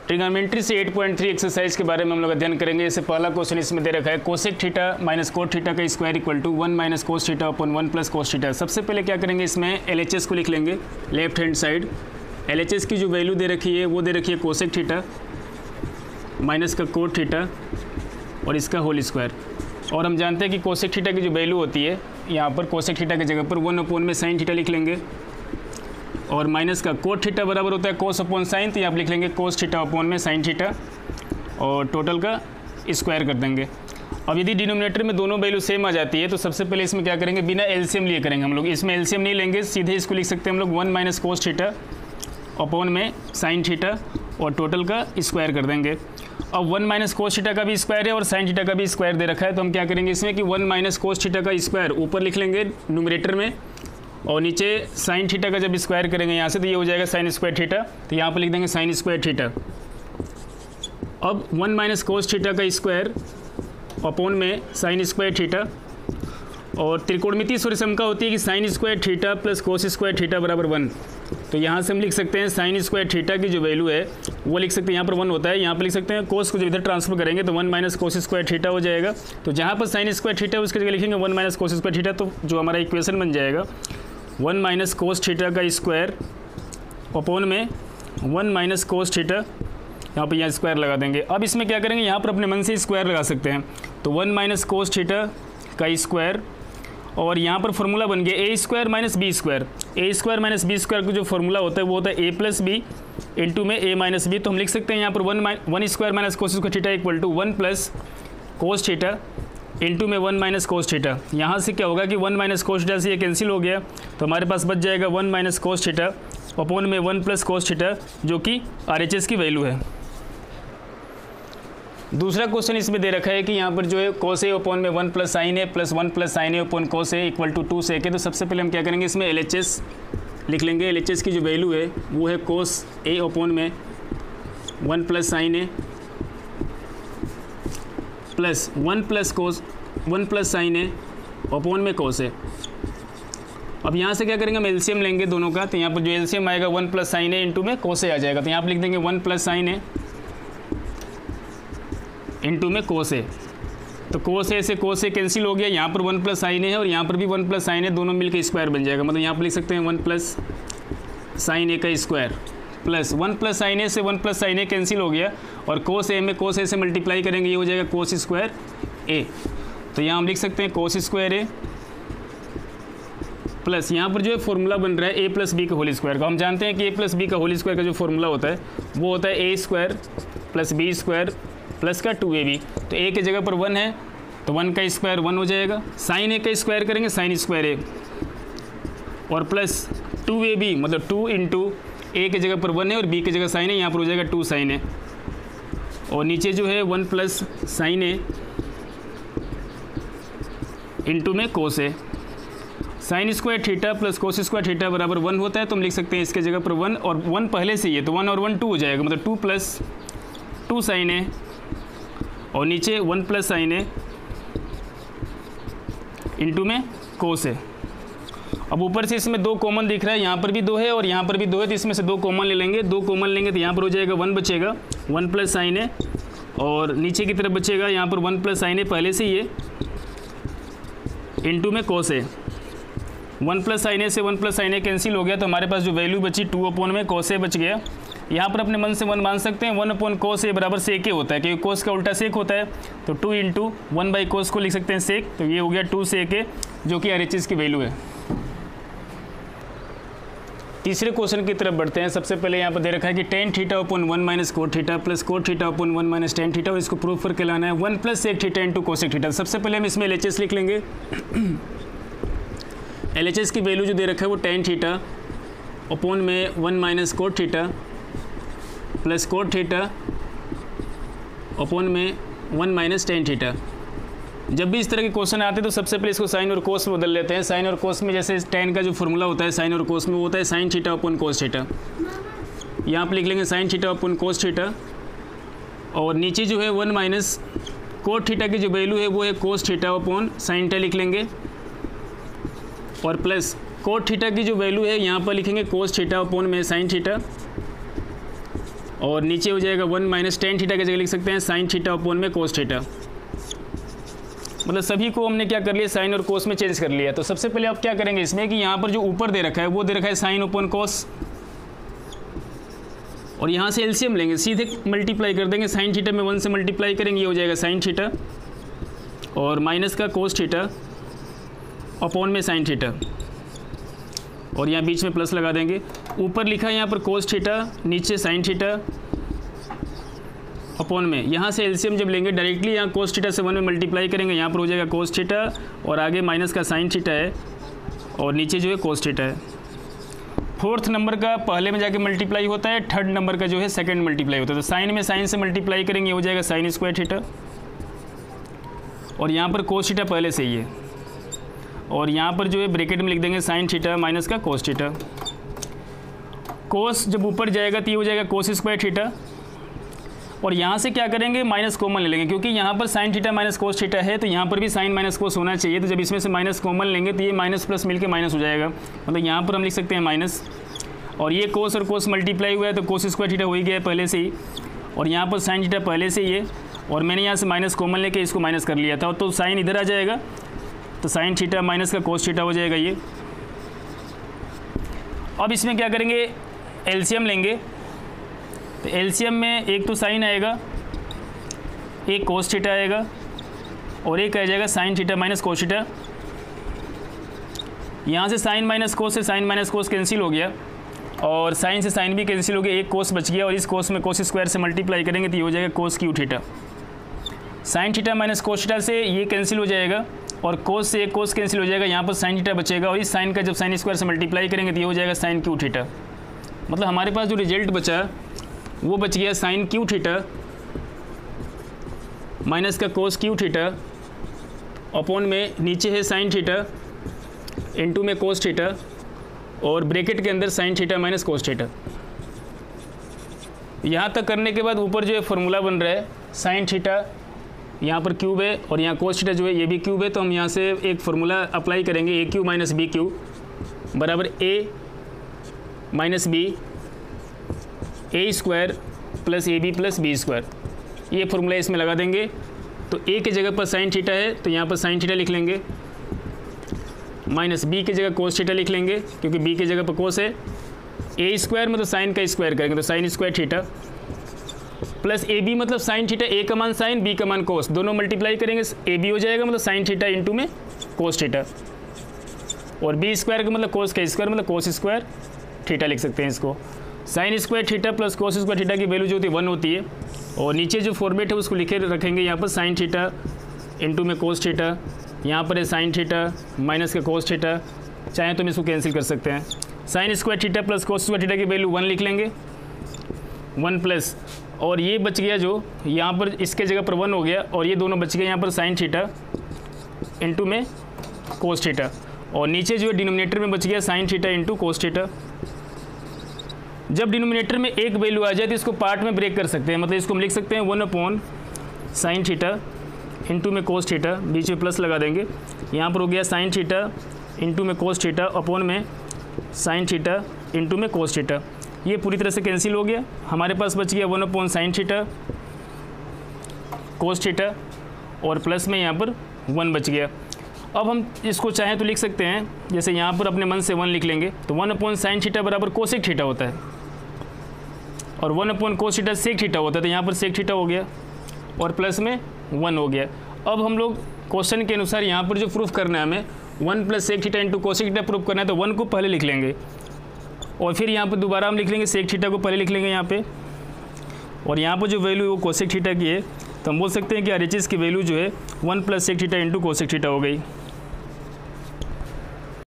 Trigonometry से 8.3 exercise के बारे में हम लोग अध्ययन करेंगे। जैसे पहला क्वेश्चन इसमें दे रखा है cosec theta minus cot theta का square equal to 1 minus cos theta upon 1 plus cos theta. सबसे पहले क्या करेंगे, इसमें LHS को लिख लेंगे लेफ्ट हैंड साइड। LHS की जो वैल्यू दे रखी है वो दे रखी है कोसेक थीटा माइनस का कोट थीटा और इसका होल स्क्वायर। और हम जानते हैं कि कोसेक थीटा की जो वैल्यू होती है यहाँ पर कोसेक थीटा की जगह पर 1 अपॉन में साइन थीटा लिख लेंगे और माइनस का कोट थीटा बराबर होता है कोस अपॉन साइन, तो यहाँ आप लिख लेंगे कोस थीटा अपॉन में साइन थीटा और टोटल का स्क्वायर कर देंगे। अब यदि डिनोमिनेटर में दोनों वैल्यू सेम आ जाती है तो सबसे पहले इसमें क्या करेंगे, बिना एलसीएम लिए करेंगे हम लोग। इसमें एलसीएम नहीं लेंगे, सीधे इसको लिख सकते हैं हम लोग 1 माइनस कोस थीटा अपॉन में साइन थीटा और टोटल का स्क्वायर कर देंगे। अब 1 माइनस कोस थीटा का भी स्क्वायर है और साइन थीटा का भी स्क्वायर दे रखा है, तो हम क्या करेंगे इसमें कि 1 माइनस कोस थीटा का स्क्वायर ऊपर लिख लेंगे न्यूमरेटर में और नीचे साइन थीटा का जब स्क्वायर करेंगे यहाँ से तो ये हो जाएगा साइन स्क्वायर थीटा, तो यहाँ पर लिख देंगे साइन स्क्वायर थीटा। अब 1 माइनस कोस थीटा का स्क्वायर अपॉन में साइन स्क्वायर थीटा और त्रिकोणमितीय सूर्यसमता होती है कि sign square theta plus cos square theta बराबर 1। तो यहाँ से हम लिख सकते हैं साइन स्क्वायर थीटा की जो वैल्यू है वो लिख सकते हैं, यहाँ पर 1 होता है, यहाँ पर लिख सकते हैं कोस को जब इधर ट्रांसफर करेंगे तो 1 माइनस कोस स्क्वायर थीटा हो जाएगा। तो जहाँ पर साइन स्क्वायर थीटा उसकी जगह लिखेंगे 1 माइनस कोस स्क्वायर थीटा, तो जो हमारा इक्वेशन बन जाएगा 1 माइनस कोस थीटा का स्क्वायर अपॉन में 1 माइनस कोस थीटा, यहाँ पर यहाँ स्क्वायर लगा देंगे। अब इसमें क्या करेंगे, यहाँ पर अपने मन से स्क्वायर लगा सकते हैं, तो 1 माइनस कोस थीटा का स्क्वायर और यहाँ पर फॉर्मूला बन गया ए स्क्वायर माइनस बी स्क्वायर। ए स्क्वायर माइनस बी स्क्वायर का जो फॉर्मूला होता है वो होता है ए प्लस बी इंटू में ए माइनस बी। तो हम लिख सकते हैं यहाँ पर 1 square minus cos square theta equal to 1 plus cos theta into में 1 माइनस कोस थीटा। यहाँ से क्या होगा कि 1 माइनस कोस थीटा से ये कैंसिल हो गया, तो हमारे पास बच जाएगा 1 माइनस कोस थीटा अपॉन में 1 प्लस कोस थीटा जो कि RHS की वैल्यू है। दूसरा क्वेश्चन इसमें दे रखा है कि यहाँ पर जो है कोस ए अपॉन में 1 plus sine A plus 1 plus sine A upon cos A equal to 2 sec है। तो सबसे पहले हम क्या करेंगे, इसमें LHS लिख लेंगे। LHS की जो वैल्यू है वो है कोस ए अपॉन में 1 plus sine A plus 1 plus sine A upon में कोस ए। अब यहाँ से क्या करेंगे, हम एलसीएम लेंगे दोनों का, तो यहाँ पर जो एलसीएम आएगा 1 प्लस साइन ए इंटू में कोस ए आ जाएगा। तो यहाँ पर लिख देंगे 1 प्लस साइन ए इंटू में कोस ए। तो कोस ए से कोस ए कैंसिल हो गया, यहाँ पर 1 प्लस साइन ए है और यहाँ पर भी 1 प्लस साइन ए, दोनों मिलकर स्क्वायर बन जाएगा। मतलब यहाँ पर लिख सकते हैं 1 प्लस साइन ए का स्क्वायर प्लस 1 प्लस साइन ए से 1 प्लस साइन ए कैंसिल हो गया और कोस ए में कोस ए से मल्टीप्लाई करेंगे, ये हो जाएगा कोस स्क्वायर ए। तो यहाँ हम लिख सकते हैं कोस स्क्वायर ए प्लस यहाँ पर जो है फॉर्मूला बन रहा है ए प्लस बी का होल स्क्वायर का। हम जानते हैं कि ए प्लस बी का होल स्क्वायर का जो फॉर्मूला होता है वो होता है ए square plus b square plus का 2ab। तो ए की जगह पर 1 है तो 1 का स्क्वायर 1 हो जाएगा, साइन ए का स्क्वायर करेंगे साइन स्क्वायर ए और प्लस 2ab मतलब 2 इंटू ए की जगह पर 1 है और बी की जगह साइन है, यहाँ पर हो जाएगा 2 साइन ए और नीचे जो है 1 प्लस साइन ए इंटू में cos a. Sine square theta plus cos square theta बराबर 1 होता है, तो हम लिख सकते हैं इसके जगह पर 1 और 1 पहले से ही है तो 1 और 1 2 हो जाएगा, मतलब 2 प्लस 2 साइन ए और नीचे 1 प्लस साइन ए इंटू में कोस ए। अब ऊपर से इसमें 2 कॉमन दिख रहा है, यहाँ पर भी 2 है और यहाँ पर भी 2 है, तो इसमें से 2 कॉमन ले लेंगे। 2 कॉमन लेंगे तो यहाँ पर हो जाएगा 1 बचेगा, 1 प्लस साइन ए और नीचे की तरफ बचेगा यहाँ पर 1 प्लस साइन ए पहले से ही है इंटू में कोस ए। 1 प्लस साइन ए से 1 प्लस साइन ए कैंसिल हो गया, तो हमारे पास जो वैल्यू बची 2 अपॉन में कोस ए बच गया। यहाँ पर अपने मन से 1 मान सकते हैं, 1 अपॉन कोस ए बराबर सेक ए होता है क्योंकि कोस का उल्टा सेक होता है, तो 2 इंटू 1 बाई कोस को लिख सकते हैं सेक, तो ये हो गया 2 सेक ए जो कि RHS की वैल्यू है। तीसरे क्वेश्चन की तरफ बढ़ते हैं। सबसे पहले यहाँ पर दे रखा है कि tan theta upon 1 minus cot theta plus cot theta upon 1 minus tan theta, और इसको प्रूफ करके लाना है 1 plus sec theta into cosec theta. सबसे पहले हम इसमें LHS लिख लेंगे। LHS की वैल्यू जो दे रखा है वो टेन थीटा अपॉन में 1 minus cot theta plus cot theta upon में 1 माइनस टेन थीटा। जब भी इस तरह के क्वेश्चन आते हैं तो सबसे पहले इसको साइन और कोस में बदल लेते हैं। साइन और कोस में जैसे टेन का जो फॉर्मूला होता है साइन और कोस में वो होता है sine theta upon cos theta. यहाँ पर लिख लेंगे sine theta upon cos theta और नीचे जो है 1 माइनस कोट थीटा की जो वैल्यू है वो है कोस थीटा अपॉन साइन थीटा लिख लेंगे और प्लस कोट थीटा की जो वैल्यू है यहाँ पर लिखेंगे कोस थीटा अपॉन में साइन थीटा और नीचे हो जाएगा 1 माइनस टेन थीटा की जगह लिख सकते हैं साइन थीटा अपॉन में कोस थीटा। मतलब सभी को हमने क्या कर लिया, साइन और कोस में चेंज कर लिया। तो सबसे पहले आप क्या करेंगे इसमें कि यहाँ पर जो ऊपर दे रखा है वो दे रखा है साइन अपॉन कोस, और यहाँ से एलसीएम लेंगे, सीधे मल्टीप्लाई कर देंगे। साइन थीटा में 1 से मल्टीप्लाई करेंगे, ये हो जाएगा साइन थीटा और माइनस का कोस थीटा अपॉन में साइन थीटा, और यहाँ बीच में प्लस लगा देंगे। ऊपर लिखा है यहाँ पर कोस थीटा, नीचे साइन थीटा अपॉन में, यहाँ से एलसीएम जब लेंगे डायरेक्टली यहाँ कोस थीटा से 1 में मल्टीप्लाई करेंगे, यहाँ पर हो जाएगा कोस थीटा और आगे माइनस का साइन थीटा है और नीचे जो है कोस थीटा है। फोर्थ नंबर का पहले में जाके मल्टीप्लाई होता है, थर्ड नंबर का जो है सेकंड मल्टीप्लाई होता है। तो साइन में साइन से मल्टीप्लाई करेंगे, हो जाएगा साइन स्क्वायर थीटा, और यहाँ पर कोस थीटा पहले से ही है, और यहाँ पर जो है ब्रैकेट में लिख देंगे साइन थीटा माइनस का कोस थीटा। कोस जब ऊपर जाएगा तो ये हो जाएगा कोस स्क्वायर थीटा, और यहाँ से क्या करेंगे माइनस कॉमन ले लेंगे, क्योंकि यहाँ पर sign theta minus cos theta है तो यहाँ पर भी साइन माइनस कोस होना चाहिए। तो जब इसमें से माइनस कॉमन लेंगे तो ये माइनस प्लस मिलके माइनस हो जाएगा, मतलब यहाँ पर हम लिख सकते हैं माइनस, और ये कोस और कोस मल्टीप्लाई हुआ है तो कोस स्क्वायर थीटा हो ही गया है पहले से ही, और यहाँ पर साइन थीटा पहले से ही है, और मैंने यहाँ से माइनस कॉमन लेके इसको माइनस कर लिया था, तो साइन इधर आ जाएगा, तो साइन थीटा माइनस का कोस थीटा हो जाएगा ये। अब इसमें क्या करेंगे, एलसीएम लेंगे। तो एलसीएम में एक तो साइन आएगा, एक कोस थीटा आएगा, और एक आ जाएगा sign theta minus cos theta. यहाँ से साइन माइनस कोस से साइन माइनस कोस कैंसिल हो गया, और साइन से साइन भी कैंसिल हो गया, एक कोस बच गया, और इस कोस में कोस स्क्वायर से मल्टीप्लाई करेंगे तो ये हो जाएगा cos cube theta. Sine theta minus cos theta से ये कैंसिल हो जाएगा, और कोस से एक कोस कैंसिल हो जाएगा, यहाँ पर साइन थीटा बचेगा, और इस साइन का जब साइन स्क्वायर से मल्टीप्लाई करेंगे तो ये हो जाएगा साइन क्यू थीटा। मतलब हमारे पास जो रिजल्ट बचा वो बच गया साइन क्यू थीटा माइनस का कोस क्यू थीटा अपॉन में नीचे है साइन थीटा इनटू में कोस थीटा, और ब्रैकेट के अंदर sign theta minus cos theta. यहाँ तक करने के बाद ऊपर जो है फॉर्मूला बन रहा है साइन थीटा, यहाँ पर क्यूब है और यहाँ कोस थीटा जो है ये भी क्यूब है, तो हम यहाँ से एक फार्मूला अप्लाई करेंगे, a cube minus b cube बराबर a minus b a square plus A b plus b square. ये फार्मूला इसमें लगा देंगे। तो ए की जगह पर साइन थीटा है तो यहाँ पर साइन थीटा लिख लेंगे, माइनस बी की जगह कोस थीटा लिख लेंगे क्योंकि बी की जगह पर कोस है, ए स्क्वायर मतलब साइन का स्क्वायर करेंगे तो साइन स्क्वायर थीटा, प्लस ए बी मतलब साइन थीटा, ए का मान साइन बी का मान कोस, दोनों मल्टीप्लाई करेंगे ए बी हो जाएगा मतलब साइन थीटा इंटू में कोस थीटा, और बी स्क्वायर का मतलब कोस का स्क्वायर मतलब कोस स्क्वायर थीटा लिख सकते हैं इसको। Sign square theta plus cos square theta की वैल्यू जो होती है 1 होती है, और नीचे जो फॉर्मेट है उसको लिखे रखेंगे यहाँ पर साइन थीटा इंटू में कोस थीटा, यहाँ पर है साइन थीटा माइनस का कोस थीटा, चाहे तो हम इसको कैंसिल कर सकते हैं। Sign square theta plus cos square theta की वैल्यू 1 लिख लेंगे, 1 प्लस, और ये बच गया जो यहाँ पर इसके जगह पर 1 हो गया, और ये दोनों बच गए यहाँ पर साइन थीटा इंटू में कोस थीटा, और नीचे जो है डिनोमिनेटर में बच गया sine theta into cos theta. जब डिनोमिनेटर में एक वैल्यू आ जाए तो इसको पार्ट में ब्रेक कर सकते हैं, मतलब इसको हम लिख सकते हैं 1 अपॉन साइन थीटा इंटू में कोस थीटा, बीच में प्लस लगा देंगे, यहाँ पर हो गया साइन थीटा इंटू में कोस थीटा अपॉन में साइन थीटा इंटू में कोस थीटा। ये पूरी तरह से कैंसिल हो गया, हमारे पास बच गया 1 upon sine theta cos theta और प्लस में यहाँ पर 1 बच गया। अब हम इसको चाहें तो लिख सकते हैं, जैसे यहाँ पर अपने मन से 1 लिख लेंगे तो 1 अपॉन साइन थीटा बराबर कोसेक थीटा होता है, और 1 upon cos theta sec theta होता है, तो यहाँ पर सेक थीटा हो गया और प्लस में 1 हो गया। अब हम लोग क्वेश्चन के अनुसार यहाँ पर जो प्रूफ करना है हमें 1 plus sec theta into cosec theta proof करना है, तो 1 को पहले लिख लेंगे और फिर यहाँ पर दोबारा हम लिख लेंगे सेक थीटा को पहले लिख लेंगे यहाँ पे, और यहाँ पर जो वैल्यू वो कोसेक थीटा की है तो हम बोल सकते हैं कि RHS की वैल्यू जो है 1 plus sec theta into cosec theta हो गई।